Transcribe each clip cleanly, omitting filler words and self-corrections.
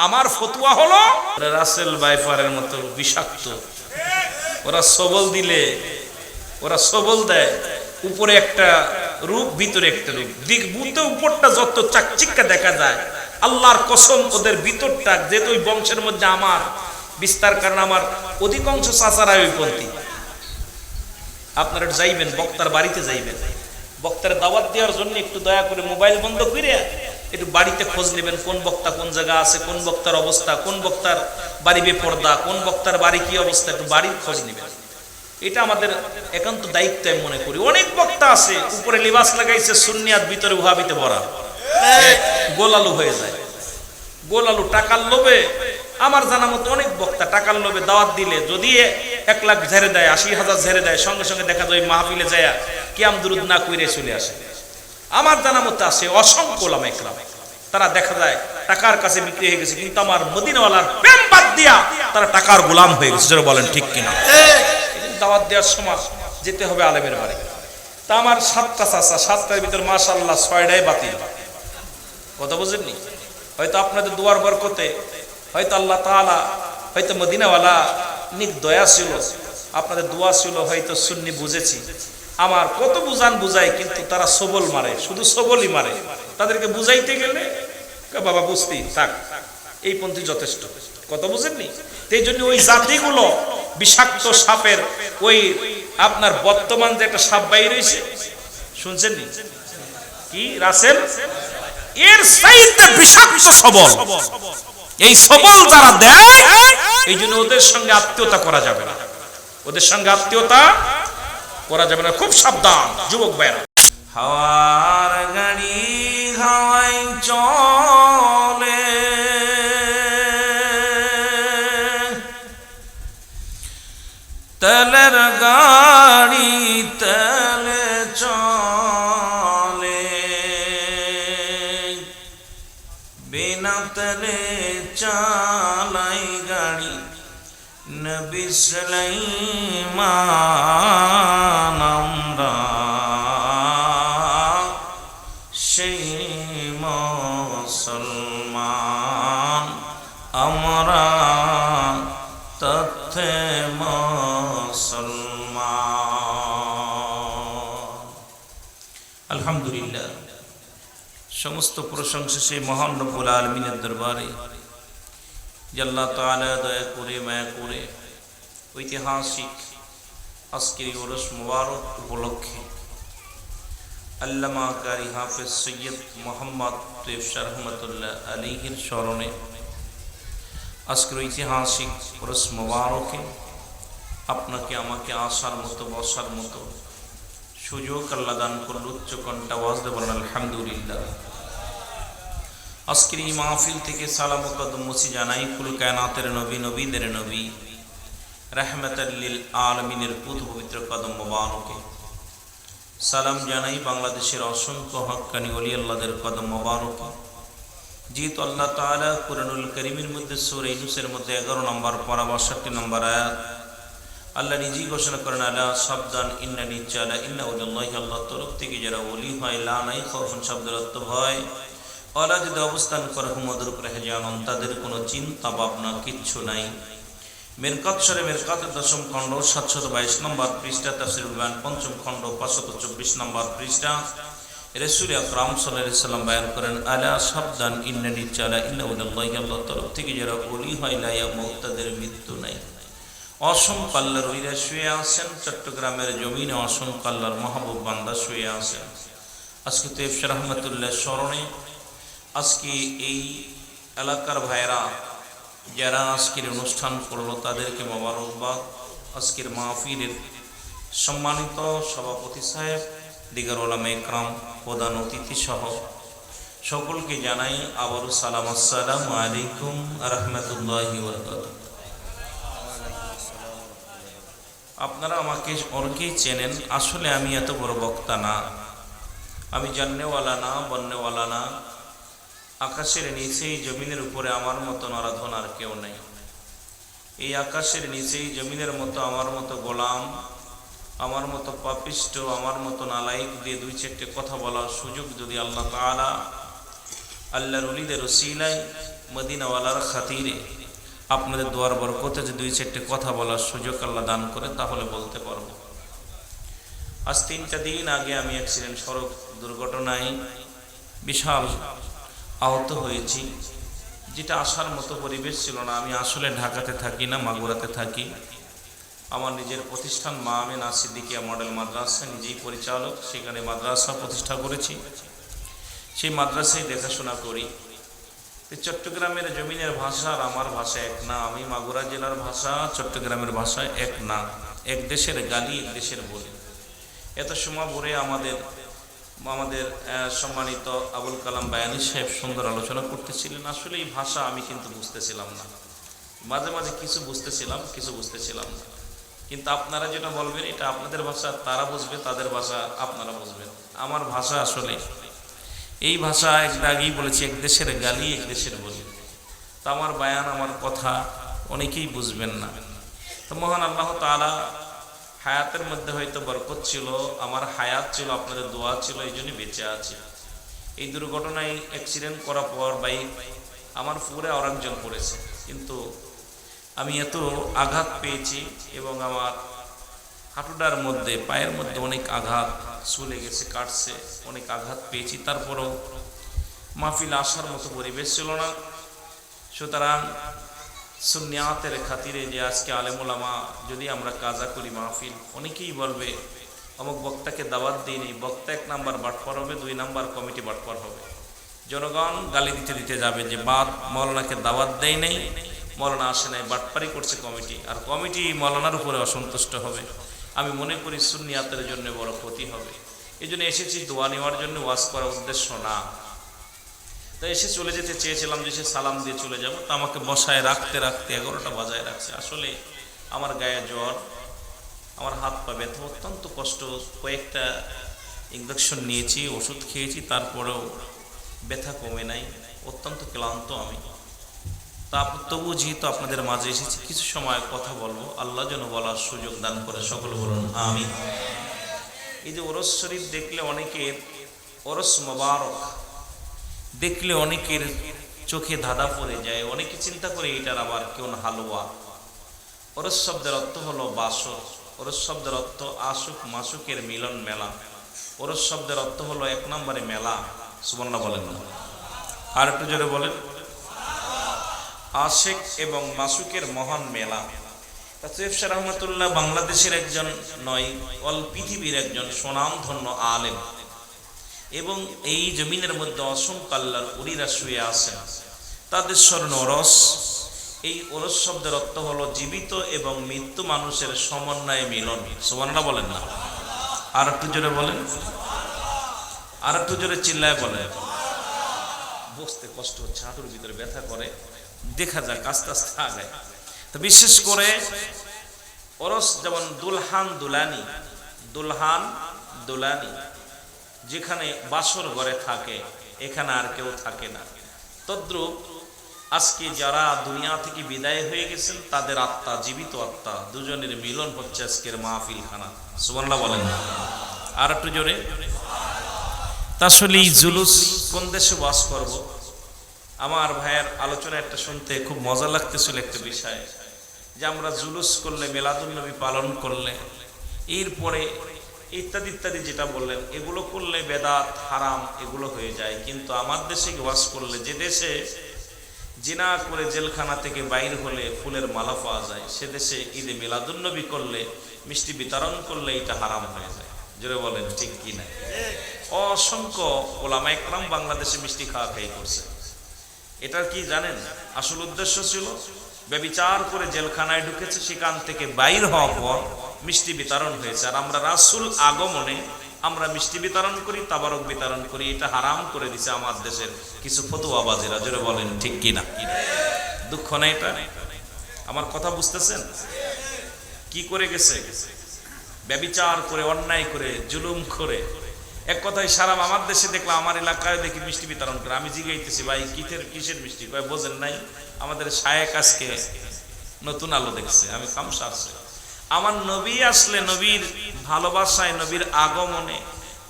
আমার ফতোয়া হলো রাসেল বাইফারের মতো বিষাক্ত। ওরা সবল দিলে, ওরা সবল দেয়, উপরে একটা রূপ ভিতরে একটা রূপ। দিক বুতে উপরটা যত চাকচিক্কা দেখা যায়, আল্লাহর কসম ওদের ভিতরটা, যেহেতু ওই বংশের মধ্যে আমার বিস্তার, কারণ আমার অধিকাংশ চাচারা ওই পন্থী। আপনারা যাইবেন, বক্তার বাড়িতে যাইবেন, বক্তার দাওয়াত দেওয়ার জন্য একটু দয়া করে মোবাইল বন্ধ করে একটু বাড়িতে খোঁজ নেবেন, কোন বক্তা কোন জায়গা আছে, কোন বক্তার অবস্থা, কোন বক্তার বাড়ি বেপর্দা, কোন বক্তার বাড়ি কি অবস্থা, একটু বাড়ির খোঁজ নেবেন। এটা আমাদের একান্ত দায়িত্ব আমি মনে করি। অনেক বক্তা আছে উপরে লিবাস লাগাইছে সুন্নিয়াত, ভিতরে ওয়াহাবিতে ভরা, গোলালু হয়ে যায়। গোলালু টাকার লোভে, আমার জানা মতো অনেক বক্তা টাকার লোভে দাওয়াত দিলে যদি 1 লাখ ঝেড়ে দেয়, 80,000 ঝেড়ে দেয়, সঙ্গে সঙ্গে দেখা যায় মাহফিলে যায় কিয়াম দুরুদ না কইরে চলে আসে। আমার জানা মতো আছে অসংখ্য ওলামা ইকরাম, তারা দেখা যায় টাকার কাছে বিক্রি হয়ে গেছে, কিন্তু আমার মদিনাওয়ালার প্রেম বাদ দিয়া তারা টাকার গোলাম হয়ে গেছে। যারা বলেন ঠিক কিনা? দাওয়াত দেওয়ার সময় যেতে হবে আলেমের বাড়ি। তা আমার 7টা চাচা, 7টার ভিতর মাশাআল্লাহ 6টাই বাতিল। কথা বুঝেননি? হয়তো আপনাদের দুয়ার বরকতে, হয়তো আল্লাহ তাআলা, হয়তো মদিনাওয়ালা নিক দয়া ছিল, আপনাদের দোয়া ছিল, হয়তো সুন্নি বুঝেছি। আমার কত বুঝান বুঝাই, কিন্তু তারা সবল মারে, শুধু সবলই মারে। তাদেরকে বুঝাইতে গেলে বাবা বুঝতেই থাক, এই পন্থী যথেষ্ট। কথা বুঝেননি? এই জন্য ওই জাতিগুলো বিষাক্ত সাপের, ওই আপনার বর্তমান যে একটা সাপ বাইর হয়েছে, শুনছেন নি কি রাসেল, এর চাইতে বিষাক্ত সবল। এই সবল যারা দেয়, এই জন্য ওদের সঙ্গে আত্মীয়তা করা যাবে না, ওদের সঙ্গে আত্মীয়তা করা যাবে না। খুব সাবধান যুবক ভাইরা। হাওয়ার গাড়ি হাওয়াই চলে, তেলের গাড়ি তেলে চলে, বিনা তেলে চালাই গাড়ি নবী সুলাইমান। আমরা সেই মুসলমান, আমরা তথ্যে মুসলমান। আলহামদুলিল্লাহ, সমস্ত প্রশংসা সেই মহান রব্বুল আলামিনের দরবারে, যে আল্লাহ তাআলা দয়া করে মায়া করে ঐতিহাসিক আজকের ওরস মুবারক উপলক্ষে আল্লামা কারি হাফেজ সৈয়দ মোহাম্মদ তৈয়ব শাহ রহমাতুল্লাহ আলাইহির স্মরণে আজকের ঐতিহাসিক ওরস মুবারকে আপনাকে আমাকে আসার মতো বসার মতো সুযোগ আল্লাহ দান করল। উচ্চ কণ্ঠে আওয়াজ দিয়ে বলেন আলহামদুলিল্লাহ। আজকের এই মাহফিল থেকে সালাম ও কদম মুছি জানাই কুল কায়নাতের নবী, নবীদের নবী, রাহমাতাল লিল আলামিনের পুত পবিত্র কদম মোবারকে। সালাম জানাই বাংলাদেশের অসংখ্য হক্কানি ওলি আল্লাহদের কদম মোবারকে। যেহেতু আল্লাহ তাআলা কুরআনুল কারীমের মধ্যে সূরা ইউনূসের মধ্যে 11 নম্বর পারা 62 নম্বর আয়াত আল্লাহ নিজেই ঘোষণা করেন, আলা সাবধান ইন্নানি চালা ইন্না উলিল্লাহি, আল্লাহর তরফ থেকে যারা ওলি হয়, লা নাই খাউফুন শব্দের অর্থ ভয়, ওরা যদি অবস্থান করে হুমদের উপরে হেজানন, তাদের কোনো চিন্তা ভাবনা কিচ্ছু নাই। মেরকাত শরে মেরকাতের 10ম খণ্ড 722 নম্বর পৃষ্ঠা, তাফসীরুল বায়ান 5ম খণ্ড 524 নম্বর পৃষ্ঠা, রাসূল আকরাম সাল্লাল্লাহু আলাইহি সাল্লাম বয়ান করেন, আলা সাবধান ইন্নানি চালা ইন্না উলিল্লাহি, আল্লাহর তরফ থেকে যারা ওলি হয়, লা ইয়ামুত, তাদের মৃত্যু নাই। অসংখ্য আল্লাহর ওলিরা শুয়ে আছেন চট্টগ্রামের জমিনে, অসংখ্য আল্লাহর মাহবুব বান্দা শুয়ে আছেন। আজকে তৈয়ব শাহ রহমাতুল্লাহ স্মরণে আজকে এই এলাকার ভাইরা যারা আজকের অনুষ্ঠান করলো তাদেরকে মোবারকবাদ। আজকের মাহফিলের সম্মানিত সভাপতি সাহেব, দিগার ওলামা ইকরাম, প্রধান অতিথি সহ সকলকে জানাই আবারও সালাম, আসসালামু আলাইকুম রাহমাতুল্লাহি ওয়া বারাকাতুহু। আপনারা আমাকে অনেকেই চেনেন, আসলে আমি এত বড় বক্তা না, আমি জাননেওয়ালা না, বন্নেওয়ালা না। আকাশের নিচেই জমিনের উপরে আমার মতো আরাধনা আর কেউ নেই। এই আকাশের নিচেই জমিনের মতো আমার মতো গোলাম, আমার মতো পাপিষ্ট, আমার মতো নালায়েক দিয়ে 2-4টে কথা বলার সুযোগ যদি আল্লাহ তাআলা আল্লাহর ওলিদের ওসিলায় মদিনাওয়ালার খাতিরে আপনাদের দোয়ার বরকতে যে দুই চারটে কথা বলার সুযোগ আল্লাহ দান করে তাহলে বলতে পারবো। আজ 3টা দিন আগে আমি অ্যাক্সিডেন্ট, সড়ক দুর্ঘটনায় বিশাল আহত হয়েছি, যেটা আসার মতো পরিবেশ ছিল না। আমি আসলে ঢাকাতে থাকি না, মাগুরাতে থাকি। আমার নিজের প্রতিষ্ঠান মা আমিনা সিদ্দিকিয়া মডেল মাদ্রাসা, নিজেই পরিচালক, সেখানে মাদ্রাসা প্রতিষ্ঠা করেছি, সেই মাদ্রাসায় দেখাশোনা করি। চট্টগ্রামের জমিনের ভাষা আর আমার ভাষা এক না, আমি মাগুরা জেলার ভাষা চট্টগ্রামের ভাষা এক না, এক দেশের গালি এক দেশের বলি। এত সময় ভরে আমাদের সম্মানিত আবুল কালাম বায়ানী সাহেব সুন্দর আলোচনা করতেছিলেন। আসলে এই ভাষা আমি কিন্তু বুঝতেছিলাম না, মাঝে মাঝে কিছু বুঝতেছিলাম, কিছু বুঝতেছিলাম না। কিন্তু আপনারা যেটা বলবেন এটা আপনাদের ভাষা, তারা বুঝবে, তাদের ভাষা আপনারা বুঝবেন। আমার ভাষা আসলে এই ভাষা একটা আগেই বলেছি, এক দেশের গালি এক দেশের বলি। তো আমার বায়ান, আমার কথা অনেকেই বুঝবেন না। তো মহান আল্লাহ তাআলা হায়াতের মধ্যে হয়তো বরকত ছিল, আমার হায়াত ছিল, আপনাদের দোয়া ছিল, এই জন্য বেঁচে আছি। এই দুর্ঘটনায় অ্যাক্সিডেন্ট করার পর বাইক আমার পুরে আরেকজন পড়েছে, কিন্তু আমি এত আঘাত পেয়েছি এবং আমার হাঁটুটার মধ্যে, পায়ের মধ্যে অনেক আঘাত চলে গেছে, কাটছে, অনেক আঘাত পেয়েছি। তারপরেও মাহফিল আসার মতো পরিবেশ ছিল না। সুতরাং সুন্নিয়াতের খাতিরে যে আজকে আলেম ওলামা যদি আমরা কাজা করি মাহফিল, অনেকেই বলবে অমুক বক্তাকে দাওয়াত দিইনি, বক্তা 1 নাম্বার বাটপার হবে, 2 নাম্বার কমিটি বাটপার হবে। জনগণ গালি দিতে দিতে যাবে যে মৌলানাকে দাওয়াত দেয় নাই, মৌলানা আসে নাই, বাটপারি করছে কমিটি, আর কমিটি মৌলানার উপরে অসন্তুষ্ট হবে। আমি মনে করি সুন্নিয়াতের জন্য বড় ক্ষতি হবে। এই জন্য এসেছি দোয়া নেওয়ার জন্য, ওয়াজ করার উদ্দেশ্য না। তো এসে চলে যেতে চেয়েছিলাম, যে সে সালাম দিয়ে চলে যাব, তো আমাকে বসায় রাখতে রাখতে 11টা বাজায় রাখছে। আসলে আমার গায়ে জ্বর, আমার হাত পা ব্যথা, অত্যন্ত কষ্ট। কয়েকটা ইঞ্জেকশন নিয়েছি, ওষুধ খেয়েছি, তারপরেও ব্যথা কমে নাই, অত্যন্ত ক্লান্ত আমি। তা তবু যেহেতু আপনাদের মাঝে এসেছি, কিছু সময় কথা বলবো, আল্লাহ যেন বলার সুযোগ দান করে, সকল বলুন আমিন। এই যে ওরস শরীফ দেখলে অনেকের, ওরস মোবারক দেখলে অনেকের চোখে ধাঁধা পড়ে যায়, অনেকে চিন্তা করে এটার আবার কেউ হালুয়া। ওরস শব্দের অর্থ হলো বাসর, ওরস শব্দের অর্থ আশুক মাসুকের মিলন মেলা। ওরস শব্দের অর্থ হলো 1 নম্বরে মেলা। সুবহানাল্লাহ বলেন না? আর একটু জোরে বলেন। আশেক এবং মাসুকের মহান মেলা। তাসিফ শাহ রহমাতুল্লাহ বাংলাদেশের একজন নয়, অল পৃথিবীর একজন সুনামধন্য আলেম, এবং এই জমিনের মধ্যে অসংখ্য আল্লাহর ওলিরা শুয়ে আছেন, তাদের স্মরণ ওরস। এই ওরস শব্দের অর্থ হলো জীবিত এবং মৃত্যু মানুষের সমন্বয়ে মিলন। সুবহানাল্লাহ বলেন না? আর একটু জোরে বলেন, আর একটু জোরে চিল্লায় বলেন। বসতে কষ্ট হচ্ছে, হাঁটুর ভিতরে ব্যথা করে, দেখা যাক আস্তে আস্তে আগায়। তো বিশেষ করে ওরস যেমন দুলহান দুলানি, দুলহান দুলানি, যেখানে বাসর ঘরে থাকে এখানে আর কেউ থাকে না। তদ্রূপ আজকে যারা দুনিয়া থেকে বিদায় হয়ে গেছেন, তাদের আত্মা, জীবিত আত্মা, দুজনের মিলন হচ্ছে আজকের মাহফিল খানা। সুবহানাল্লাহ বলেন। আর একটু জোরে। আসলে এই জুলুস কোন দেশে বাস করব? আমার ভাইয়ের আলোচনা একটা শুনতে খুব মজা লাগতেছিল, একটা বিষয় যে আমরা জুলুস করলে, মিলাদুন নবী পালন করলে, এরপরে ইত্যাদি ইত্যাদি যেটা বললেন, এগুলো করলে বেদাত হারাম এগুলো হয়ে যায়। কিন্তু আমার দেশে ওয়াজ করলে, যে দেশে জিনা করে জেলখানা থেকে বাইর হলে ফুলের মালা পাওয়া যায়, সে দেশে ঈদে মিলাদুন নবী করলে, মিষ্টি বিতরণ করলে এটা হারাম হয়ে যায়। জোরে বলেন ঠিক কি না? অসংখ্য ওলামা একরাম বাংলাদেশে মিষ্টি খাওয়া খাই করছে। এটার কি জানেন আসল উদ্দেশ্য ছিল? ব্যভিচার করে জেলখানায় ঢুকেছে, সেখান থেকে বাইর হওয়ার পর মিষ্টি বিতরণ হয়েছে। আর আমরা রাসূল আগমনে আমরা মিষ্টি বিতরণ করি, তাবারক বিতরণ করি, এটা হারাম করে দিছে আমার দেশের কিছু ফতোয়াবাজেরা। জোরে বলেন ঠিক কি না? দুঃখ না এটা? আমার কথা বুঝতেছেন? কি করে গেছে? ব্যভিচার করে, অন্যায় করে, জুলুম করে। এক কথায় সারা আমার দেশে দেখলাম, আমার এলাকায় দেখি মিষ্টি বিতরণ করে। আমি জিজ্ঞাইতেছি, ভাই কিসের মিষ্টি? কয় বোঝেন নাই, আমাদের শায়েক আজকে নতুন আলো দেখছে। আমি কামসা আছে, আমার নবী আসলে, নবীর ভালোবাসায়, নবীর আগমনে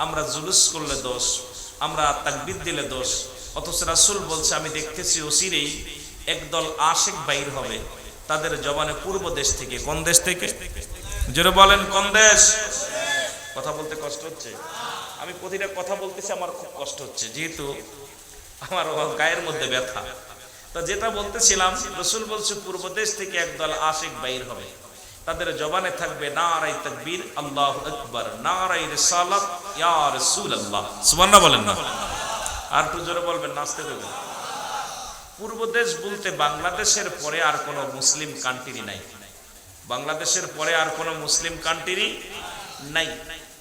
আমরা জুলুস করলে দোষ, আমরা তাকবীর দিলে দোষ। অথচ রাসূল বলছে, আমি দেখতেছি অচিরেই একদল আশিক বাইর হবে, তাদের জবানে পূর্ব দেশ থেকে। কোন দেশ থেকে? জোরে বলেন, কোন দেশ? কথা বলতে কষ্ট হচ্ছে, আমি প্রতিটা কথা বলতেছি আমার খুব কষ্ট হচ্ছে, যেহেতু আমার গায়ের মধ্যে ব্যথা। তো যেটা বলতেছিলাম, রাসূল বলছে পূর্ব দেশ থেকে একদল আশিক বাইর হবে, তাদের জবানে থাকবে নারায়ে তাকবীর, আল্লাহু আকবার, নারায়ে রিসালাত, ইয়া রাসূলুল্লাহ। সুবহানাল্লাহ বলেন না? আর একটু জোরে বলবেন, নাচতে দেবেন। পূর্ব দেশ বলতে বাংলাদেশের পরে আর কোনো মুসলিম কান্ট্রি নাই। বাংলাদেশের পরে আর কোনো মুসলিম কান্ট্রি নাই।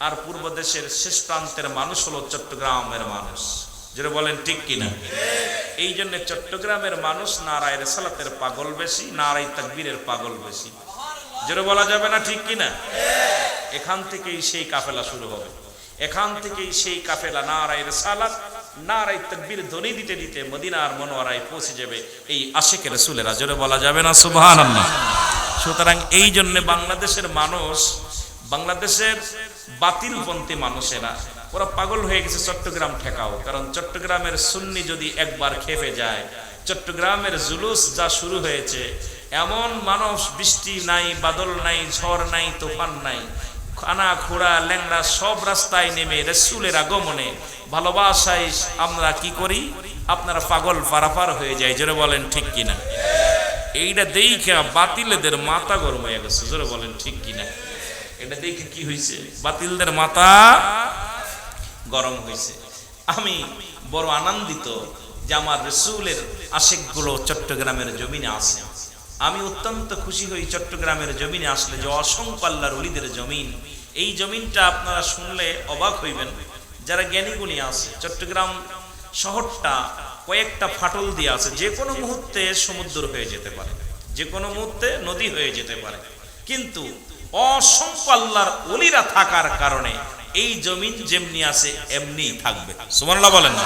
আর পূর্ব দেশের শেষ প্রান্তের মানুষ হলো চট্টগ্রামের মানুষ। যেটা বলেন ঠিক কিনা? এই জন্য চট্টগ্রামের মানুষ নারায়ে রিসালাতের পাগল বেশি, নারায়ে তাকবীরের পাগল বেশি। যেটা বলা যাবে না, ঠিক কিনা? এখান থেকেই সেই কাফেলা শুরু হবে, এখান থেকেই সেই কাফেলা নারায়ে রিসালাত, নারায়ে তাকবীর ধ্বনি দিতে দিতে মদিনার মনোয়ারায় পৌঁছে যাবে এই আশিকে রাসূলেরা। জোরে বলা যাবে না সুবহানাল্লাহ? সুতরাং এই জন্য বাংলাদেশের মানুষ, বাংলাদেশের বাতিলপন্থী মানুষেরা, ওরা পাগল হয়ে গেছে চট্টগ্রাম ঠেকাও। কারণ চট্টগ্রামের সুন্নি যদি একবার খেপে যায়, চট্টগ্রামের জুলুস যা শুরু হয়েছে, এমন মানুষ, বৃষ্টি নাই, বাদল নাই, ঝড় নাই, তুফান নাই, খানা খোড়া ল্যাংড়া সব রাস্তায় নেমে রাসূলের আগমনে ভালোবাসায় আমরা কি করি, আপনারা পাগল পারাপার হয়ে যায়। জোরে বলেন ঠিক কিনা? এইটা দেখে বাতিলদের মাথা গরম হয়ে গেছে। জোরে বলেন ঠিক কিনা? এটা দেখে কি হয়েছে? বাতিলদের মাথা গরম হয়েছে। আমি বড় আনন্দিত যে আমার রাসূলের আশিকগুলো চট্টগ্রামের জমিনে আছে। আমি অত্যন্ত খুশি হই চট্টগ্রামের জমিনে আসলে, যে অসংখ্য আল্লাহর ওলিদের জমিন। এই জমিনটা আপনারা শুনলে অবাক হইবেন, যারা জ্ঞানীগুণী আছে। চট্টগ্রাম শহরটা কয়েকটা ফাটল দিয়ে আছে, যে কোনো মুহূর্তে সমুদ্র হয়ে যেতে পারে, যে কোনো মুহূর্তে নদী হয়ে যেতে পারে, কিন্তু অসংখ্য আল্লাহর ওলিরা থাকার কারণে এই জমিন যেমনি আছে এমনি থাকবে। সুবহানাল্লাহ বলেন না?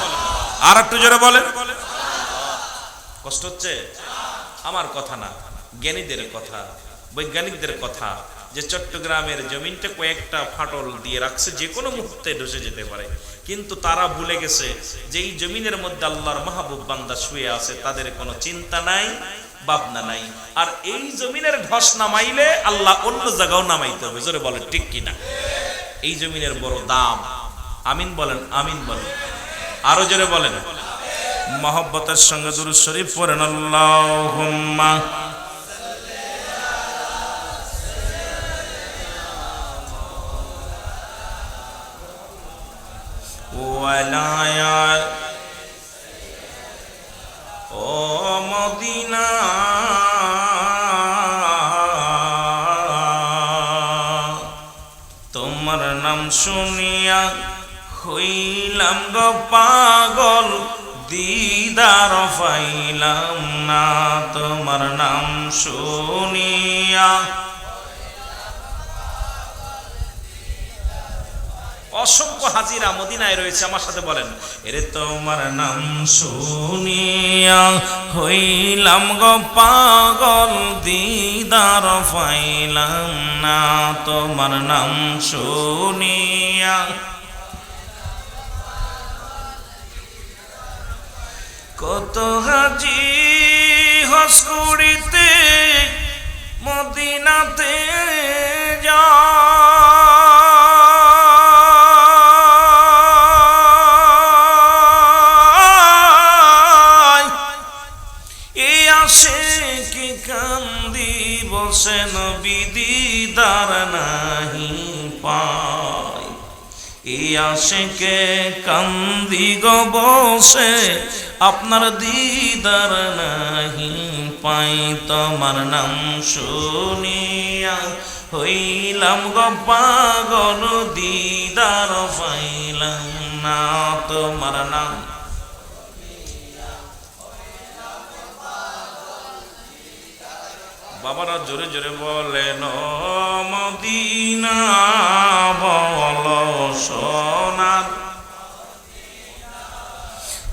আর একটু জোরে বলেন। কষ্ট হচ্ছে? আমার কথা না, জ্ঞানীদের কথা, বৈজ্ঞানিকদের কথা, যে চট্টগ্রামের জমিনটা কয়েকটা ফাটল দিয়ে রাখছে, যে কোনো মুহূর্তে ধসে যেতে পারে। কিন্তু তারা ভুলে গেছে যে এই জমিনের মধ্যে আল্লাহর মাহবুব বান্দা শুয়ে আছে, তাদের কোনো চিন্তা নাই, ভাবনা নাই। আর এই জমিনের ধস নামাইলে আল্লাহ অন্য জায়গাও নামাইতে হবে। জোরে বলেন ঠিক কিনা? এই জমিনের বড় দাম। আমিন বলেন, আমিন বলেন, আরো জোরে বলেন। মহব্বতের সঙ্গে দুরূদ শরীফ পড়েন, আল্লাহুম্মা ওয়ালায়া। ও মদিনা তোমার নাম শুনিয়া হইলাম গো পাগল, দিদার পাইলাম না তোমার নাম শুনিয়া। অসংখ্য হাজিরা মদিনায় রয়েছে, আমার সাথে বলেন, এরে তোমার নাম শুনিয়া হইলাম গো পাগল, দিদার পাইলাম না তোমার নাম শুনিয়া। কত হাজি হজ করিতে মদিনাতে যায়, এই আসে কি কান্দি বসে নবী দিদার নাহি পায়। এই আশিকে কান্দি গো বসে আপনার দিদার নাহি পাই, তোমার নাম শুনিয়া হইলাম গো পাগল, দিদার পাইলাম না তোমার নাম। বাবারা জোরে জোরে বলেন, মদিনা বলো সোনার,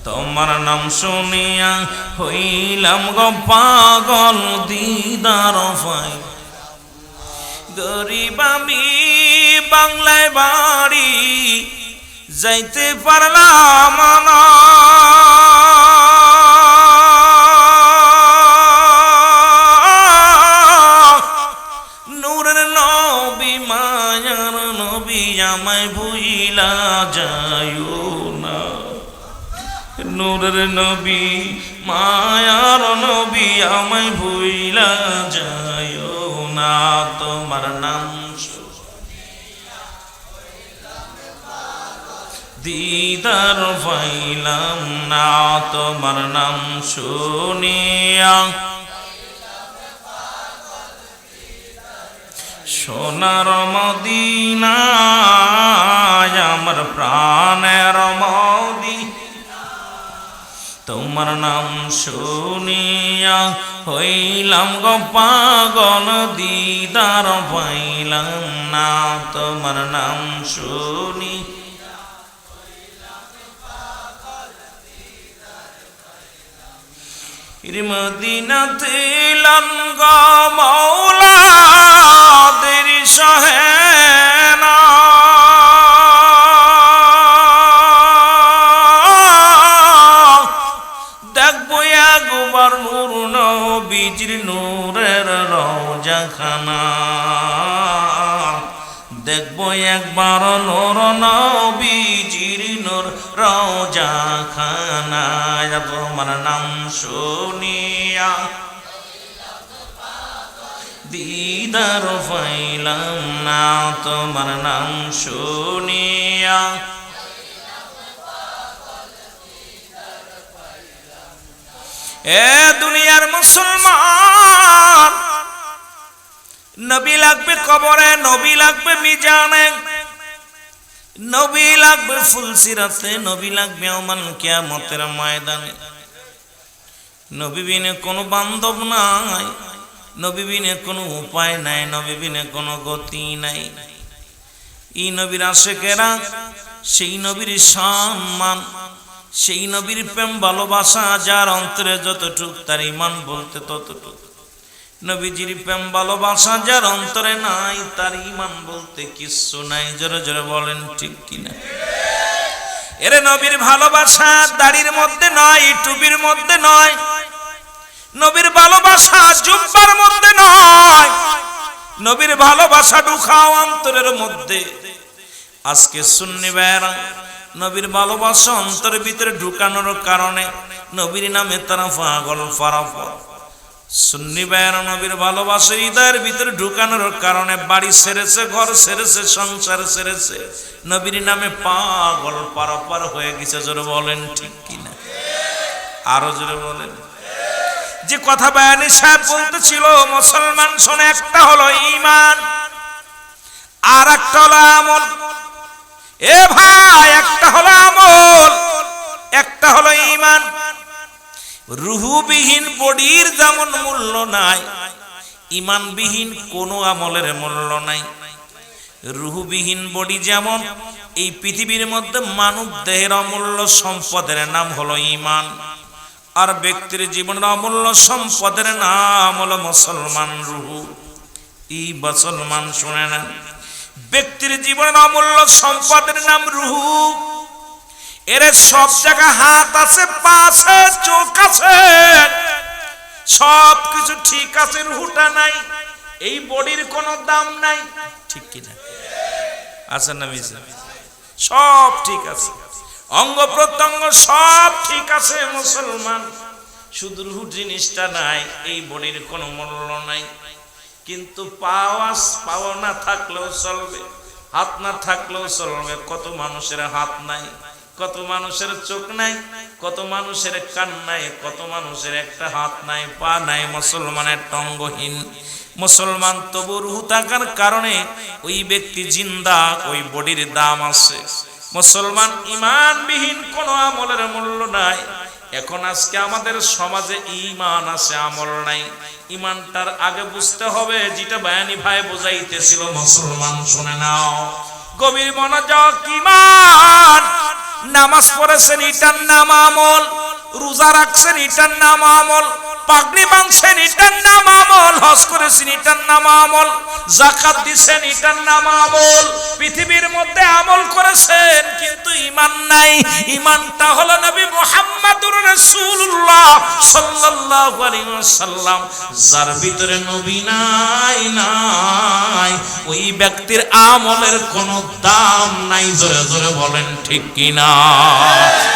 তোমার নাম শুনিয়া হইলাম গো পাগল, দিদার পাই। গরিব আমি বাংলায় বাড়ি, যাইতে পারলাম না, নূরের নবী মায়ার নবী আমায় ভুইলা যায়ও না তোমার নাম দিদার পাইলাম না তোমার নাম শুনিয়া সোনার মদিনায় আমার প্রাণের মদিনা তোমার নাম শুনিয়া হইলাম গো পাগল দিদার পাইলাম না তোমার নাম শুনি মদিনাতে লঙ্গ মৌলা দেরি সহে না দেখবো একবার নূর নবীজির নূরের রওজাখানা দেখবো একবার নূর নবীজির নূর রওজাখানা তোমার নাম শুনিয়া দিদার পাইলাম না তোমার নাম শুনিয়া এ দুনিয়ার মুসলমান নবী লাগবে কবরে নবী লাগবে মিজানে নবী লাগবে ফুলসিরাতে নবী লাগবে ইয়াউমুল কিয়ামতের ময়দানে নবী বিনে কোনো বান্ধব নাই নবী বিনে কোনো উপায় নাই নবী বিনে কোনো গতি নাই এই নবীর আশিকেরা সেই নবীর সম্মান সেই নবীর প্রেম ভালোবাসা যার অন্তরে যতটুক তার ঈমান বলতে ততটুক নবীজির প্রেম ভালোবাসা যার অন্তরে নাই তার ঈমান বলতে কিচ্ছু নাই জোরে জোরে বলেন ঠিক কিনা এরে নবীর ভালোবাসা দাড়ির মধ্যে নয় টুপির মধ্যে নয় নবীর ভালোবাসা জুব্বার মধ্যে নয় নবীর ভালোবাসা ঢুকাও অন্তরের মধ্যে আজকে সুন্নি ভাইরা নবীর ভালোবাসা অন্তরের ভিতরে ঢুকানোর কারণে নবীর নামে তারা পাগল ফারাফর সুন্নি ভাইরা নবীর ভালোবাসা হৃদয়ের ভিতরে ঢুকানোর কারণে বাড়ি ছেড়েছে ঘর ছেড়েছে সংসার ছেড়েছে নবীর নামে পাগল পারাপার হয়ে গেছে জোরে বলেন ঠিক কিনা আরো জোরে বলেন যে কথা বয়ানি সাহেব বলতেছিল মুসলমান শোনে একটা হলো ঈমান আর একটা হলো আমল এ ভাই একটা হলো আমল একটা হলো ঈমান রূহবিহীন বডির যেমন মূল্য নাই ঈমানবিহীন কোনো আমলের মূল্য নাই রূহবিহীন বডি যেমন এই পৃথিবীর মধ্যে মানব দেহের অমূল্য সম্পদের নাম হলো ঈমান আর ব্যক্তির জীবনের অমূল্য সম্পদের নাম হলো মুসলমান রূহ এই মুসলমান শুনে নেন ব্যক্তির জীবনের অমূল্য সম্পদের নাম রূহ এর সব জায়গা হাত আছে পা আছে চোখ আছে সব কিছু ঠিক আছে রূহটা নাই এই বডির কোনো দাম নাই ঠিক কিনা আছে না মিছে সব ঠিক আছে অঙ্গ প্রত্যঙ্গ সব ঠিক আছে মুসলমান শুধু রূহ জিনিসটা নাই এই বডির কোনো মূল্য নাই কিন্তু পাও না থাকলেও চলবে হাত না থাকলেও চলবে কত মানুষের হাত নাই কত মানুষের চোখ নাই কত মানুষের কান নাই কত মানুষের একটা হাত নাই পা নাই মুসলমানের অঙ্গহীন মুসলমান তবু রূহ থাকার কারণে ওই ব্যক্তি জিন্দা ওই বডির দাম আছে মুসলমান ঈমানবিহীন কোনো আমলের মূল্য নাই এখন আজকে আমাদের সমাজে ঈমান আছে আমল নাই ঈমানটার আগে বুঝতে হবে যেটা বয়ানি ভাই বোঝাইতেছিল মুসলমান শুনে নাও গভীর মনোযোগ ঈমান নামাজ পড়েছেন এটার নাম আমল রোজা রাখছেন এটার নাম আমল পাগড়ি বাঁধছেন এটার নাম আমল, হজ করেছেন এটার নাম আমল, যাকাত দিছেন এটার নাম আমল, পৃথিবীর মধ্যে আমল করেছেন কিন্তু ঈমান নাই। ঈমানটা হলো নবী মুহাম্মদুর রাসূলুল্লাহ সাল্লাল্লাহু আলাইহি ওয়াসাল্লাম। যার ভিতরে নবী নাই নাই ওই ব্যক্তির আমলের কোনো দাম নাই। জোরে জোরে বলেন ঠিক কিনা?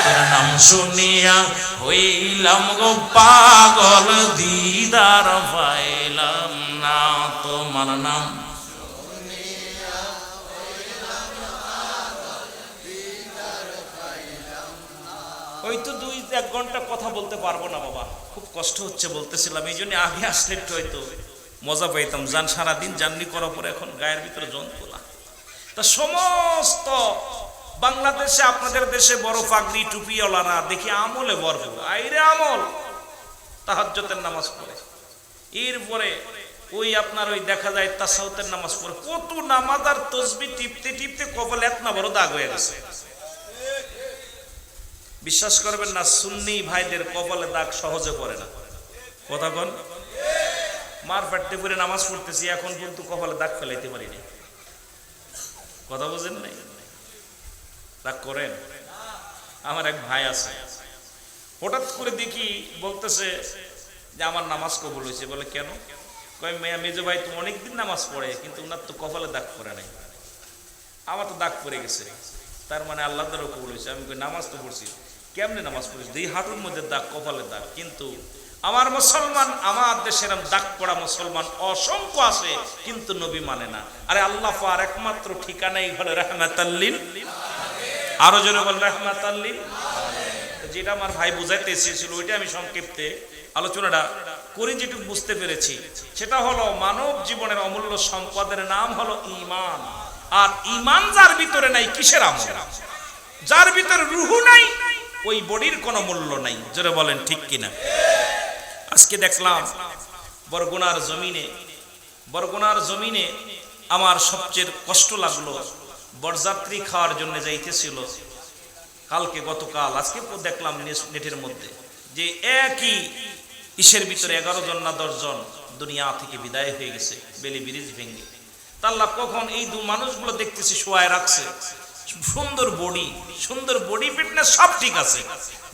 তোর নাম শুনিয়া হইলাম গো পাগল, দিদার পাইলাম না তোমার নাম। ওই তো 2-1 ঘন্টা কথা বলতে পারবো না বাবা, খুব কষ্ট হচ্ছে বলতেছিলাম, এই জন্য আগে আসলে একটু হয়তো মজা পাইতাম। যান সারাদিন জার্নি করার পরে এখন গায়ের ভিতরে যন্ত্রণা। তা সমস্ত বাংলাদেশে আপনাদের দেশে বড় পাগড়ি টুপিওয়ালারা দেখি আমলে ভরপুর, আইরে আমল, তাহাজ্জুদের নামাজ পড়ে, এরপরে ওই আপনার ওই দেখা যায় তাসাউতের নামাজ পড়ে, কত নামাজ আর তসবিহ টিপতে টিপতে কপালে এতনা বড় দাগ হয়ে গেছে। বিশ্বাস করবেন না, সুন্নি ভাইদের কপালে দাগ সহজে পড়ে না। কথা কোন? মার ফাটতে পড়ে নামাজ পড়তেছি, এখন কিন্তু কপালে দাগ ফেলাইতে পারিনি। কথা বুঝেন নাই? দাগ করেন? আমার এক ভাই আছে, হঠাৎ করে দেখি বলতেছে যে আমার নামাজ কবুল হয়েছে। বলে কেন? কয় মেজো ভাই তো অনেকদিন নামাজ পড়ে কিন্তু ওনার তো কপালে দাগ পড়ে নাই, আমার তো দাগ পড়ে গেছে, তার মানে আল্লাহ দ্বারা কবুল হয়েছে। আমি কই নামাজ তো পড়ছি, কেমনে নামাজ পড়েছি? এই হাঁটুর মধ্যে দাগ, কপালে দাগ। কিন্তু আমার মুসলমান, আমার দেশের দাগ পড়া মুসলমান অসংখ্য আছে কিন্তু নবী মানে না। আরে আল্লাহ পাক একমাত্র ঠিকানাই হলো রাহমাতাল লিল, আরো জোরে বল রাহমাতাল লিল। যেটা আমার ভাই বুঝাইতে এসেছিল ওইটা আমি সংক্ষিপ্তে আলোচনাটা করে যেটুকু বুঝতে পেরেছি সেটা হলো মানব জীবনের অমূল্য সম্পদের নাম হলো ঈমান। আর ঈমান যার ভিতরে নাই, কিসের আমল? যার ভিতরে রূহ নাই ওই বডির কোনো মূল্য নাই। জোরে বলেন ঠিক কিনা? আজকে দেখলাম বরগুনার জমিনে আমার সবচেয়ে কষ্ট লাগলো, বরযাত্রী খাওয়ার জন্য যাইতেছিল কালকে, গতকাল, আজকে দেখলাম নেটের মধ্যে যে একই ইসের ভিতরে 11 জন না 10 জন দুনিয়া থেকে বিদায় হয়ে গেছে বেলি ব্রিজ ভেঙে। আল্লাহ কখন এই মানুষগুলো দেখতেছি শোয়ায় রাখছে, সুন্দর বডি ফিটনেস সব ঠিক আছে,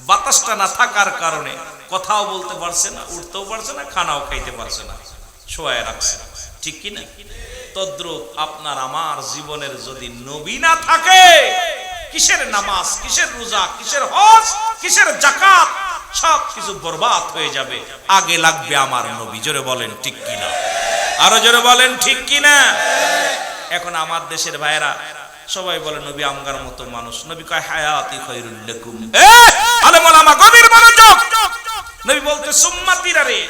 বাতাসটা না থাকার কারণে কথাও বলতে পারছে না, উঠতেও পারছে না, খানাও খাইতে পারছে না, শোয়ায় রাখছে। ঠিক কিনা? তদ্রূপ আপনার আমার জীবনের যদি নবী না থাকে, কিসের নামাজ, কিসের রোজা, কিসের হজ, কিসের যাকাত, সব কিছু বরবাদ হয়ে যাবে। আগে লাগবে আমার নবী। জোরে বলেন ঠিক কিনা? আরো জোরে বলেন ঠিক কিনা? এখন আমার দেশের ভাইরা সবাই বলে নবী আমগার মতো মানুষ। নবী কয় হায়াতি খায়রুল লাকুম। আলেম ওলামা গভীর মনোযোগ। নবী বলতে সুম্মাতিরা রে,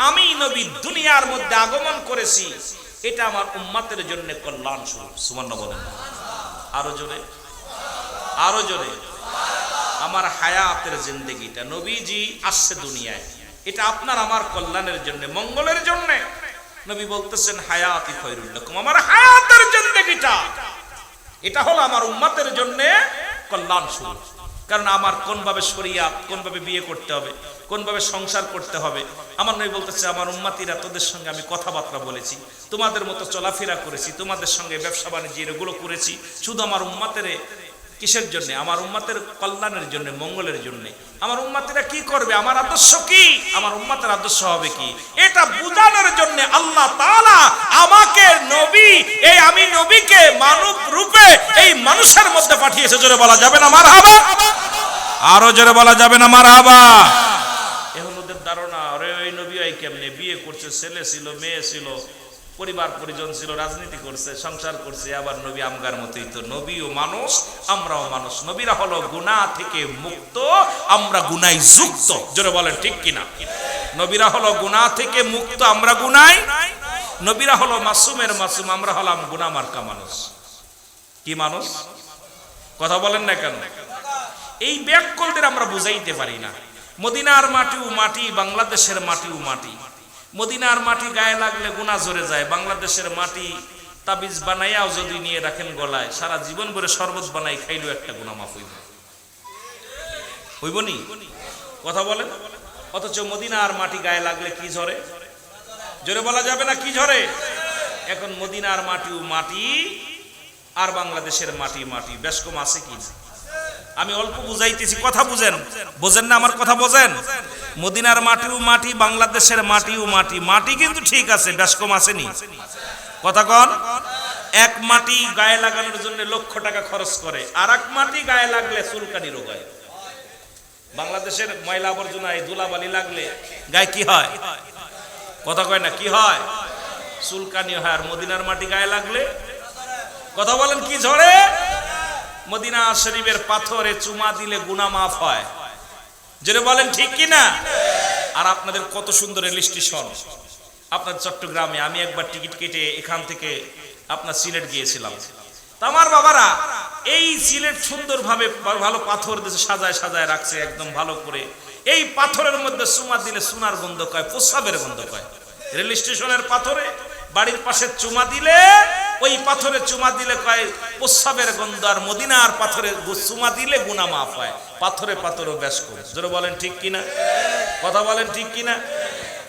আমি নবী দুনিয়ার মধ্যে আগমন করেছি, এটা আমার উম্মতের জন্য কল্যাণ স্বরূপ। সুবহানাল্লাহ বলেন। আরো জোরে, আরো জোরে। আমার হায়াতের জিন্দেগিটা নবীজি আসছে দুনিয়ায়, এটা আপনার আমার কল্যাণের জন্য, মঙ্গলের জন্য। নবী বলতেছেন হায়াতি খায়রুল লাকুম, আমার হায়াতের জিন্দেগিটা এটা হলো আমার উম্মতের জন্য কল্যাণ স্বরূপ। কারণ আমার কোন ভাবে শরিয়াত, কোন ভাবে বিয়ে করতে হবে, কোন ভাবে সংসার করতে হবে, আমার নবী বলতেছে আমার উম্মতিরা তোদের সঙ্গে আমি কথাবার্তা বলেছি, তোমাদের মতো চলাফেরা করেছি, তোমাদের সঙ্গে ব্যবসা বাণিজ্য এগুলো করেছি, শুধু আমার উম্মতের কিসের জন্য? আমার উম্মতের কল্যাণের জন্য, মঙ্গলের জন্য। আমার উম্মতিরা কি করবে, আমার আদর্শ কি, আমার উম্মতের আদর্শ হবে কি, এটা বোঝানোর জন্য আল্লাহ তাআলা আমাকে নবী, এই আমি নবীকে মানব রূপে এই মানুষের মধ্যে পাঠিয়েছে। জোরে বলা যাবে না মারহাবা? আরো জোরে বলা যাবে না মারহাবা? এখন ওদের ধারণা আরে ওই নবী এই কেমনে বিয়ে করছে, ছেলে ছিল, মেয়ে ছিল, পরিবার পরিজন ছিল, রাজনীতি করছে, সংসার করছে, আবার নবী আমগার মতোই তো। নবীও মানুষ, আমরাও মানুষ। নবীরা হলো গুনাহ থেকে মুক্ত, আমরা গুনায় যুক্ত। জোরে বলেন ঠিক কিনা? নবীরা হলো গুনাহ থেকে মুক্ত, আমরা গুনায়। নবীরা হলো মাসুমের মাসুম, আমরা হলাম গুনাহ মার্কা মানুষ। কি মানুষ? কথা বলেন না কেন? এই ব্যাককলদের আমরা বুঝাইতে পারি না। মদিনার মাটিও মাটি, বাংলাদেশের মাটিও মাটি। মদিনার মাটি গায়ে লাগলে গুনাহ ঝরে যায়, বাংলাদেশের মাটি তাবিজ বানাইয়াও যদি নিয়ে রাখেন গলায়, সারা জীবন ভরে শরবত বানাই খাইলেও একটা গুনাহ মাফ হইব। হইব নি? কথা বলেন। অথচ মদিনার মাটি গায়ে লাগলে কি ঝরে? জোরে বলা যাবে না কি ঝরে? এখন মদিনার মাটিও মাটি আর বাংলাদেশের মাটি মাটি, বেশ কম আছে কি? আমি অল্প বুঝাইতেছি, কথা বুঝেন, বোঝেন না আমার কথা? বোঝেন? মদিনার মাটিও মাটি, বাংলাদেশের মাটিও মাটি, মাটি কিন্তু ঠিক আছে, বেশ কম আসেনি? কথা কন। এক মাটি গায়ে লাগানোর জন্য লক্ষ টাকা খরচ করে, আর এক মাটি গায়ে লাগলে চুলকানি রোগ হয়। বাংলাদেশের ময়লা আবর্জনায় ধুলাবালি লাগলে গায়ে কি হয়? কথা কয় না, কি হয়? চুলকানি হয়। আর মদিনার মাটি গায়ে লাগলে, কথা বলেন, কি ঝরে? মদিনা শরীফের পাথরে চুমা দিলে গুনাহ মাফ হয়। যেটা বলেন ঠিক কি না? আর আপনাদের কত সুন্দর রেল স্টেশন আপনার চট্টগ্রামে। আমি একবার টিকিট কেটে এখান থেকে আপনার সিলেট গিয়েছিলাম। আমার বাবারা এই সিলেট সুন্দরভাবে ভালো পাথর দিয়ে সাজায় সাজায় রাখছে একদম ভালো করে। এই পাথরের মধ্যে চুমা দিলে সোনার গন্ধ কয়, প্রস্রাবের গন্ধ কয়। রেল স্টেশনের পাথরে বাড়ির পাশে চুমা দিলে, ওই পাথরে চুমা দিলে কয় প্রস্রাবের গন্ধ, আর মদিনার পাথরে চুমা দিলে গুনাহ মাফ হয়। পাথরে পাথরও বেশ কম। জোরে বলেন ঠিক কিনা? কথা বলেন ঠিক কিনা?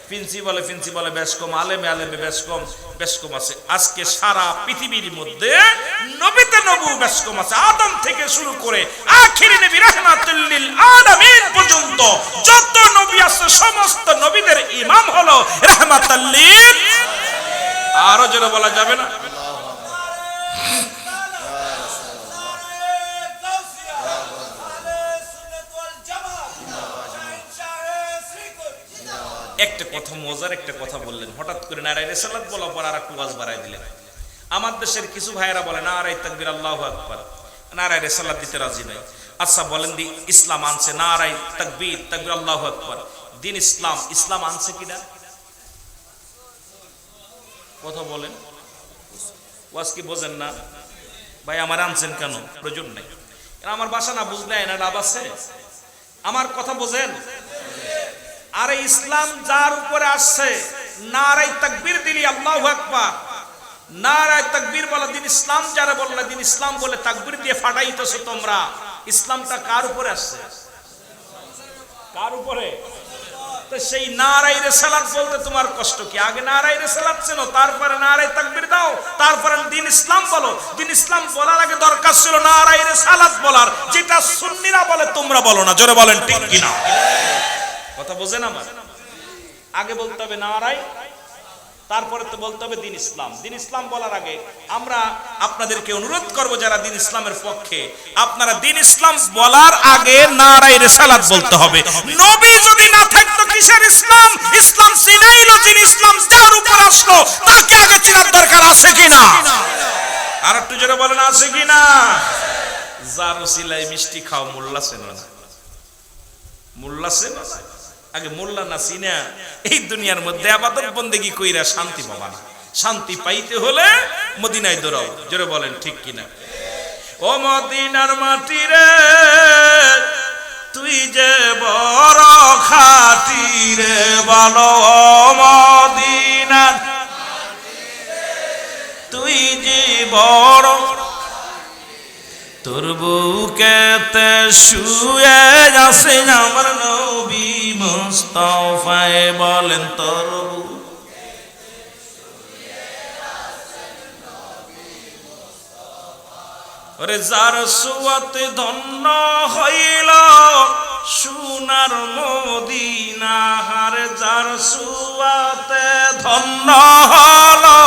প্রিন্সিপালে বেশ কম, আলেমে বেশ কম আছে। আজকে সারা পৃথিবীর মধ্যে নবীতে নবী বেশ কম আছে। আদম থেকে শুরু করে আখিরি নবী রাহমাতুল লিল আলামিন পর্যন্ত যত নবী আছে সমস্ত নবীদের ইমাম হলো রাহমাতুল লিল। আরো জোরে বলা যাবে না? একটা কথা, মজার একটা কথা বললেন, হঠাৎ করে নারায়ে রিসালাত বলার পর আর একটু ওয়াজ বাড়াই দিলেন। আমার দেশের কিছু ভাইয়েরা বলে নারায়ে তাকবীর আল্লাহু আকবার, নারায়ে রিসালাত দিতে রাজি নাই। আচ্ছা বলেন দি, ইসলাম আনছে নারায়ে তাকবীর তাকবীর আল্লাহু আকবার, দিন ইসলাম আনছে কিনা? কথা বলেন। ওয়াজ কি বোঝেন না ভাই? আমার আনছেন কেন? প্রয়োজন নাই। আমার বাসা না বুঝলে না লাভ আছে? আমার কথা বোঝেন? আরে ইসলাম যার উপরে আসছে, নারায়ে তাকবীর দিলি আল্লাহু আকবার, নারায়ে তাকবীর বলা, দিন ইসলাম যারা বললা, দিন ইসলাম বলে তাকবীর দিয়ে ফাটাইতেছো তোমরা। ইসলামটা কার উপরে আসছে? কার উপরে? তো সেই নারায়ে রিসালাত বলতে তোমার কষ্ট কি? আগে নারায়ে রিসালাত চেনো, তারপরে নারায়ে তাকবীর দাও, তারপরে দিন ইসলাম বলো। দিন ইসলাম বলার আগে দরকার ছিল নারায়ে রিসালাত বলার, যেটা সুন্নিরা বলে তোমরা বলো না। জোরে বলেন ঠিক কিনা? কথা বোঝেন আমার? আগে বলতে হবে নারায়ে, তারপরে তো বলতে হবে দিন ইসলাম। দিন ইসলাম বলার আগে আমরা আপনাদেরকে অনুরোধ করব, যারা দিন ইসলামের পক্ষে, আপনারা দিন ইসলাম বলার আগে নারায়ে রিসালাত বলতে হবে। নবী যদি না থাকতো কিসের ইসলাম? ইসলাম চিনাইলো যিনি, ইসলাম যার উপর আসলো তাকে আগে চিনার দরকার আছে কিনা? আর একটু জোরে বলেন আছে কিনা? যার ওসিলায় মিষ্টি খাও, মোল্লা চেনো না। মোল্লা চেনো না? আগে মোল্লা না চিনা এই দুনিয়ার মধ্যে ইবাদত বন্দেগী কইরা শান্তি পাবা না। শান্তি পাইতে হলে মদিনায় দৌড়াও। জোরে বলেন ঠিক কিনা? ও মদিনার মাটি রে, তুই যে বড় খাঁটি রে, বলো ও মদিনার তুই যে বড়, তোর বুকেতে শুয়ে আছে আমার নবী মুস্তাফায়ে, বলেন তোর ওরে যার সুয়াতে ধন্য হইল সোনার মদিনা, হার যার সুয়াতে ধন্য হলো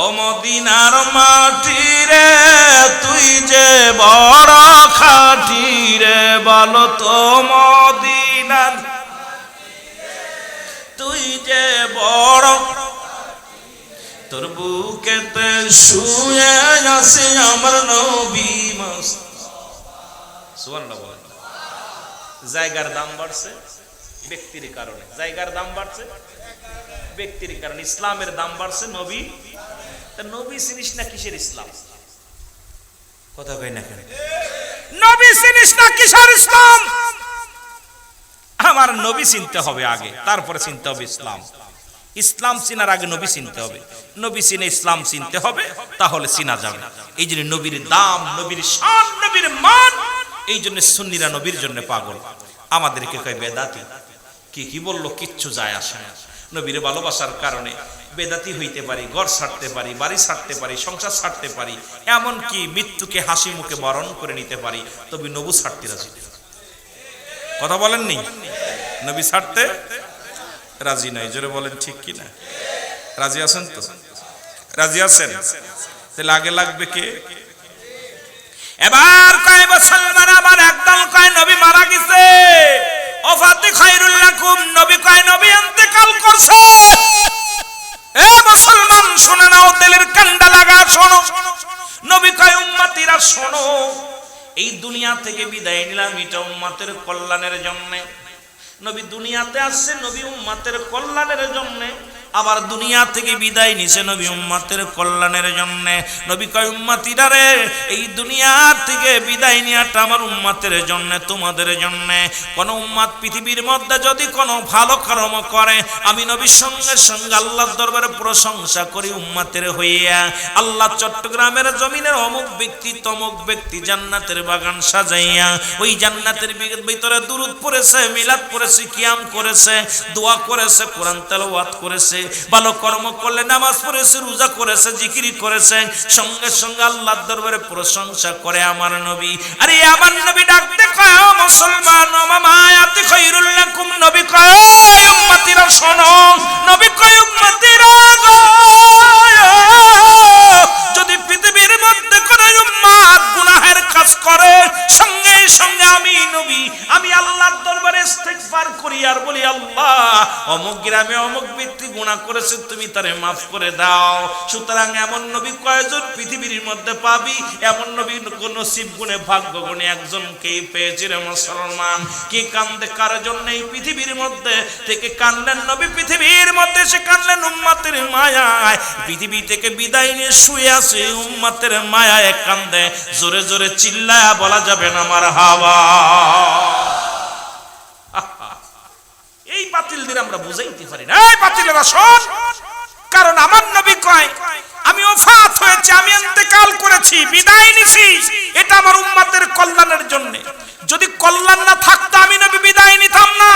ও মদিনার মাটি রে, তুই যে বড় খাঁটি রে, বলো তো মদিনার তুই যে বড়, তোর বুকেতে শুয়ে আছে আমার নবী মুস্তাফা। সুবহানাল্লাহ বলেন। জায়গার দাম বাড়ছে ব্যক্তির কারণে, জায়গার দাম বাড়ছে ব্যক্তির কারণে, ইসলামের দাম বাড়ছে নবী। তা নবী চিনিস না কিসের ইসলাম? কথা কই না কেন? নবী চিনিস না কিসের ইসলাম? আমার নবী চিনতে হবে আগে, তারপরে চিনতে হবে ইসলাম। ইসলাম চিনার আগে নবী চিনতে হবে, নবী চিনে ইসলাম চিনতে হবে, তাহলে চিনা যাবে। এই জন্য নবীর দাম, নবীর শান, নবীর মান, এই জন্য সুন্নিরা নবীর জন্য পাগল। আমাদেরকে কয় বেদাতি। কি বললো কিচ্ছু যায় আসে না। নবীর ভালোবাসার কারণে বেদাতি হইতে পারি, ঘর ছাড়তে পারি, বাড়ি ছাড়তে পারি, সংসার ছাড়তে পারি, এমনকি মৃত্যুকে হাসি মুখে বরণ করে নিতে পারি, তবে নবী ছাড়তে রাজি। কথা বলেননি? নবী ছাড়তে রাজি নাই। জোরে বলেন ঠিক কি না? রাজি আছেন তো? রাজি আছেন? তাহলে আগে লাগবে কে? এবার কয় মুসলমান আমার একদল কয় নবী মারা গেছে, ওফাতে খায়রুল লাকুম, নবী কয় নবী ইন্তেকাল করছে। এ মুসলমান শুনে নাও, দিলের কান্ডা লাগা শোনো। নবী কয় উম্মতিরা শোনো, এই দুনিয়া থেকে বিদায় নিলাম এটা উম্মতের কল্যাণের জন্য। নবী দুনিয়াতে আসছে নবী উম্মতের কল্যাণের জন্য, আবার দুনিয়া থেকে বিদায় নিছে নবী উম্মতের কল্যাণের জন্য। নবী কয় উম্মতিরা রে, এই দুনিয়া থেকে বিদায় নেওয়াটা আমার উম্মতের জন্য, তোমাদের জন্য। কোন উম্মত পৃথিবীর মধ্যে যদি কোনো ভালো কর্ম করে, আমি নবীর সঙ্গে সঙ্গে আল্লাহর দরবারে প্রশংসা করি উম্মতের হইয়া। আল্লাহ চট্টগ্রামের জমিনের অমুক ব্যক্তি তমুক ব্যক্তি জান্নাতের বাগান সাজাইয়া, ওই জান্নাতের ভিতরে দুরূদ পড়েছে, মিলাদ পড়েছে, কিয়াম করেছে, দোয়া করেছে, কোরআন তেলাওয়াত করেছে, ভালো কর্ম করলে নামাজ পড়েছে, রোজা করেছে, জিকির করেছে, সঙ্গে সঙ্গে আল্লাহর দরবারে প্রশংসা করে আমার নবী। আরে আমার নবী ডাকতে কয় ও মুসলমান, ও মামায়াতি খায়রুল লাকুম, নবী কয় উম্মতিরা শোনো, নবী কয় উম্মতিরা গো, যদি পৃথিবীর মধ্যে কোনো উম্মত গুনাহের কাজ করে, সঙ্গে সঙ্গে আমি নবী আমি আল্লাহর দরবারে ইস্তিগফার করি আর বলি, আল্লাহ অমুক গ্রামে অমুক ব্যক্তি গুনাহ করেছে, তুমি তারে মাফ করে দাও। সুতরাং এমন নবী কয়জন পৃথিবীর মধ্যে পাবি? এমন নবী নসিব গুণে ভাগ্য গুণে একজনকেই পেয়েছি রে মুসলমান। কি কান্দে কার জন্য এই পৃথিবীর মধ্যে থেকে কানলেন নবী, পৃথিবীর মধ্যে সে কানলেন উম্মতের মায়ায়, পৃথিবী থেকে বিদায় নিয়ে শুয়ে আছে উম্মতের মায়ায় কান্দে। জোরে জোরে চিল্লায়া বলা যাবে না মারহাবা। এই বাতিলদের আমরা বুঝাইতে পারি না। এই বাতিলেরা শোন, কারণ আমার নবী কয় আমি ওফাত হয়েছে, আমি ইন্তেকাল করেছি, বিদায় নিছি, এটা আমার উম্মতের কল্যাণের জন্য। যদি কল্যাণ না থাকতো আমি নবী বিদায় নিতাম না।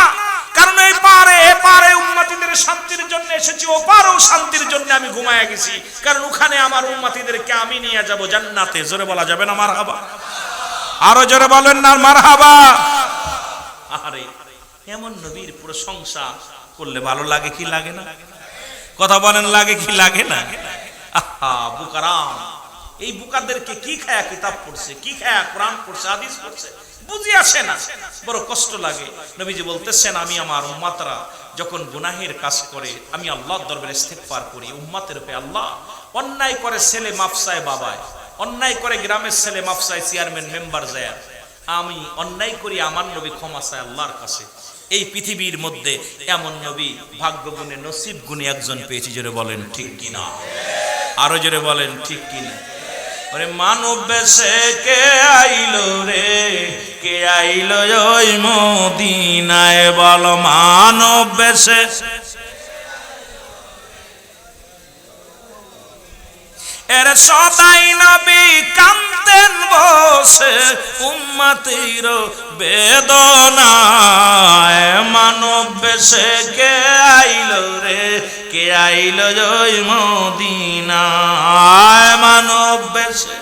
কারণ এই পারে এপারে উম্মতিদের শান্তির জন্য এসেছি, ওপারেও শান্তির জন্য আমি ঘুমায়া গেছি, কারণ ওখানে আমার উম্মতিদেরকে আমি নিয়ে যাব জান্নাতে। জোরে বলা যাবে না মারহাবা? আরো জোরে বলেন না মারহাবা। আরে এমন নবীর প্রশংসা করলে ভালো লাগে কি লাগে না? কথা বলেন, লাগে কি লাগে না? আহা বুকারাম, এই বুকাদেরকে কি খায়া কিতাব পড়ছে, কি খায়া কোরআন পড়ছে, হাদিস পড়ছে, বুঝি আসে না, বড় কষ্ট লাগে। নবীজি বলতেছেন আমি আমার উম্মতরা যখন গুনাহের কাজ করে আমি আল্লাহর দরবারে ইস্তিগফার করি, উম্মতের উপরে আল্লাহ অন্যায় করে ছেলে মাফসায় বাবায়, অন্যায় করে গ্রামের ছেলে মাফসায় চেয়ারম্যান মেম্বার যায়, আমি অন্যায় করি, আমার নবী ক্ষমা চায় আল্লাহর কাছে। এই পৃথিবীর মধ্যে এমন নবী ভাগ্য গুণে নসিব গুণে একজন পেয়েছি। জোরে বলেন ঠিক কিনা? আরো জোরে বলেন ঠিক কিনা? ওরে মানব বেশে কে আইলো রে, কে আইলো ওই মদিনায়, বল মানব বেশে এর সদাই নবী কান্দেন বসে উম্মতের বেদনায়। মানব বেশে কে আইলো রে, কে আইলো ওই মদিনায়, মানব বেশে।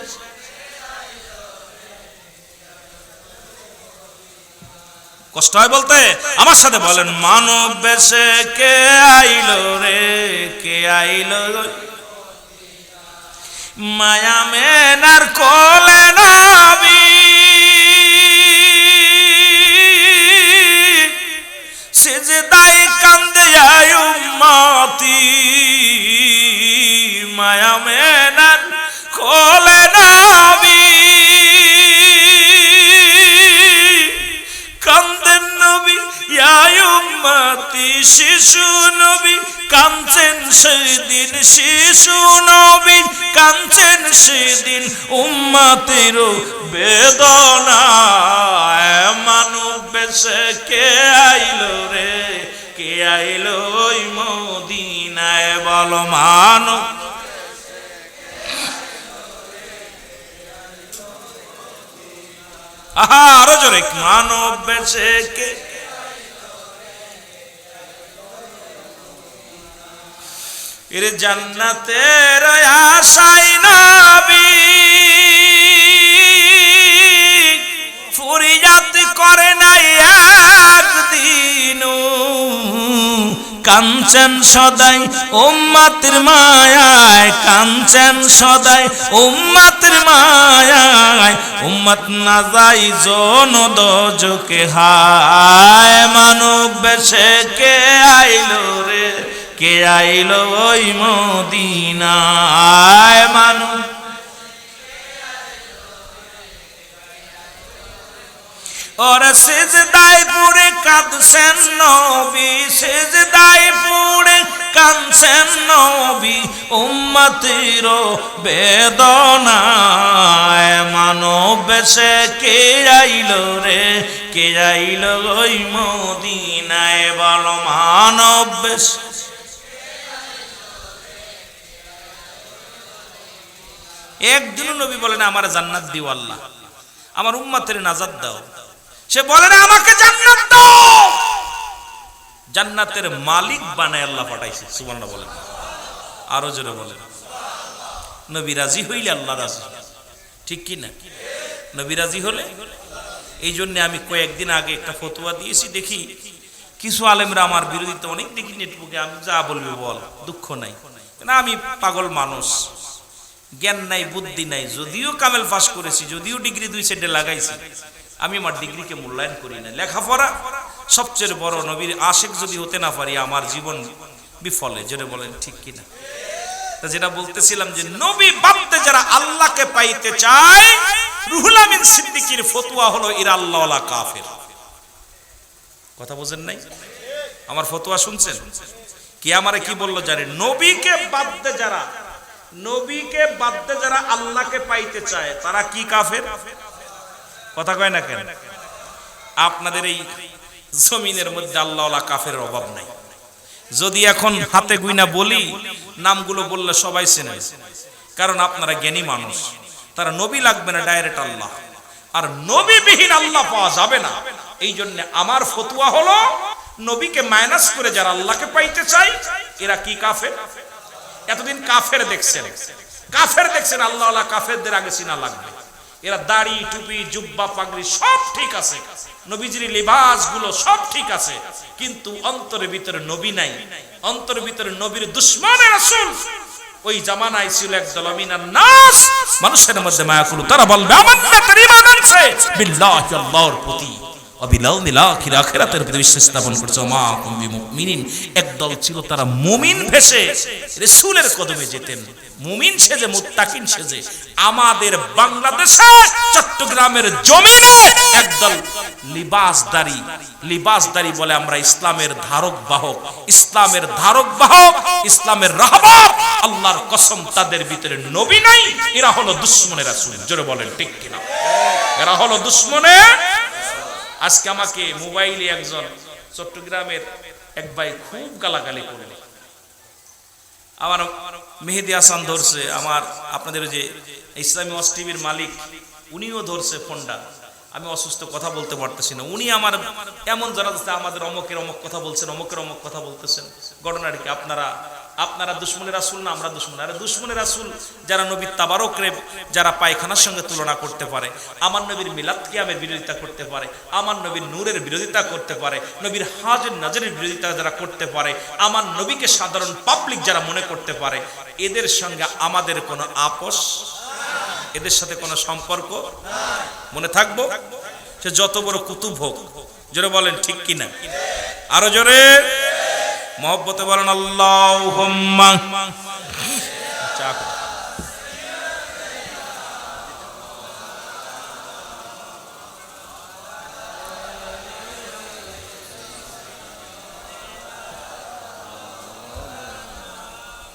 কষ্ট হয় বলতে? আমার সাথে বলেন মানব বেশে কে আইলো রে, কে আইলো মায়া মেনার কোলে নবী, সিজদায় কান্দে আয় উম্মতি, মায়া মেনার কোলে নবী কান্দেন নবী আয় উম্মতি, শিশু নবী কাঁদছেন সেদিন, শিশু নবী কাঁদছেন সেদিন উম্মতের বেদনায়। মানব বেশে কে আইলো রে, কে আইলো ওই মদিনায়, বল মানব। আহা আরো জোরে, মানব বেশে কে এর জান্নাতের আশায় নবী ফরিয়াদ করে নাই একদিনও, কাঞ্চন সদাই উম্মতের মায়ায়, কাঞ্চন সদাই উম্মতের মায়ায়, উম্মত না যাই জন দোজকে হায়। মানব বেশে কে আইলো রে, কে আইলো ওই মদিনায়, মানব ওরে সিজদায় পড়ে কাঁদছেন নবী, সিজদায় পড়ে কাঁদছেন নবী উম্মতের বেদনায়। মানব বেশে কে আইলো রে, কে আইলো ওই মদিনায়, বলো মানব বেশে। একদিন নবী বলেন আমার জান্নাত দিও আল্লাহ, আমার উম্মতের নাজাত দাও। সে বলে না আমাকে জান্নাত দাও, জান্নাতের মালিক বানায় আল্লাহ পাঠাইছে। সুবহানাল্লাহ বলেন, আরো জোরে বলেন। নবী রাজি হইলে আল্লাহ রাজি, ঠিক কি না? নবী রাজি হলে। এই জন্য আমি কয়েকদিন আগে একটা ফতোয়া দিয়েছি, দেখি কিছু আলেমরা আমার বিরোধিতা অনেক দেখি নেটবুকে, আমি যা বলবি বল, দুঃখ নাই না, আমি পাগল মানুষ, জ্ঞান নাই বুদ্ধি নাই, যদিও কামেল পাস করেছি, যদিও ডিগ্রি 2 সাইডে লাগাইছি, আমি আমার ডিগ্রিকে মূল্যায়ন করি না। লেখাপড়া সবচেয়ে বড়, নবীর আশিক যদি হতে না পারি আমার জীবন বিফলে, যেটা বলেন ঠিক কিনা? তা যেটা বলতেছিলাম যে নবী বাদে যারা আল্লাহকে পাইতে চায়, রুহুল আমিন সিদ্দিকীর ফতোয়া হলো এরা আল্লাহওয়ালা কাফের। কথা বোঝেন নাই? আমার ফতোয়া শুনছেন? কি আমারে কি বললো জানেন? নবীকে বাদে যারা, নবীকে বাদে যারা আল্লাহকে পাইতে চায় তারা কি কাফের? কথা কয় না কেন? আপনাদের এই জমিনের মধ্যে আল্লাহওয়ালা কাফের অভাব নাই। যদি এখন হাতে গুইনা বলি, নামগুলো বললে সবাই চেনে, কারণ আপনারা জ্ঞানী মানুষ। তারা নবী লাগবে না, ডাইরেক্ট আল্লাহ। আর নবীবিহীন আল্লাহ পাওয়া যাবে না। এই জন্য আমার ফতোয়া হলো নবীকে মাইনাস করে যারা আল্লাহকে পাইতে চায় এরা কি কাফের? এতদিন কাফের দেখছেন, কাফের দেখছেন, আল্লাহওয়ালা কাফেরদের আগে চিনা লাগবে। এরা দাড়ি টুপি জুব্বা পাগড়ি সব ঠিক আছে, নবীজির লিবাস গুলো সব ঠিক আছে, কিন্তু অন্তরের ভিতরে নবী নাই। অন্তরের ভিতরে নবীর দুশমনের রাসূল ওই জামানায় ছিল একদল মিনান নাস, মানুষের মধ্যে মায়া করু, তারা বলবে আমান্না তার ঈমান আনছে বিল্লাহি, আল্লাহর প্রতি, অবিলাউমিল আখির, আখিরাতের প্রতি বিশ্বাস স্থাপন করছে, মা কুম বিমুমিনিন। একদল ছিল তারা মুমিন ভেসে রাসূলের কদমে যেতেন, মুমিন সেজে, মুত্তাকিন সেজে। আমাদের বাংলাদেশে চট্টগ্রামের জমিনে একদল লিবাসদারি, লিবাসদারি বলে আমরা ইসলামের ধারক বাহক, ইসলামের ধারক বাহক, ইসলামের রাহবার। আল্লাহর কসম তাদের ভিতরে নবী নাই, এরা হলো দুশমনের রাসূল। জোরে বলেন ঠিক কিনা? এরা হলো দুশমনের। আজকে আমাকে মোবাইলে একজন চট্টগ্রামের এক ভাই খুব গালাগালি করলেন। আমার মেহেদি হাসান ধরছে, আমার আপনাদের যে ইসলামী ওয়াজ টিভির মালিক উনিও ধরছে ফোনটা। আমি অসুস্থ, কথা বলতে পারতেছি না। উনি আমার এমন যারা আমাদের অমকের অমক কথা বলছেন, অমকের অমক কথা বলতেছেন। ঘটনাটা কি? আপনারা দুশমনের রাসূল না আমরা দুশমন? আরে দুশমনের রাসূল যারা নবীর তাবারকরে যারা পায়খানার সঙ্গে তুলনা করতে পারে, আমার নবীর মিলাদ কিয়ামের বিরোধিতা করতে পারে, আমার নবীর নূরের বিরোধিতা করতে পারে, নবীর হাজের নাজরের বিরোধিতা যারা করতে পারে, আমার নবীকে সাধারণ পাবলিক যারা মনে করতে পারে, এদের সঙ্গে আমাদের কোনো আপোষ, এদের সাথে কোনো সম্পর্ক মনে থাকবো? সে যত বড় কুতুব হোক। জোরে বলেন ঠিক কিনা? আরো জোরে মহব্বতে বলেন আল্লাহুম্মা।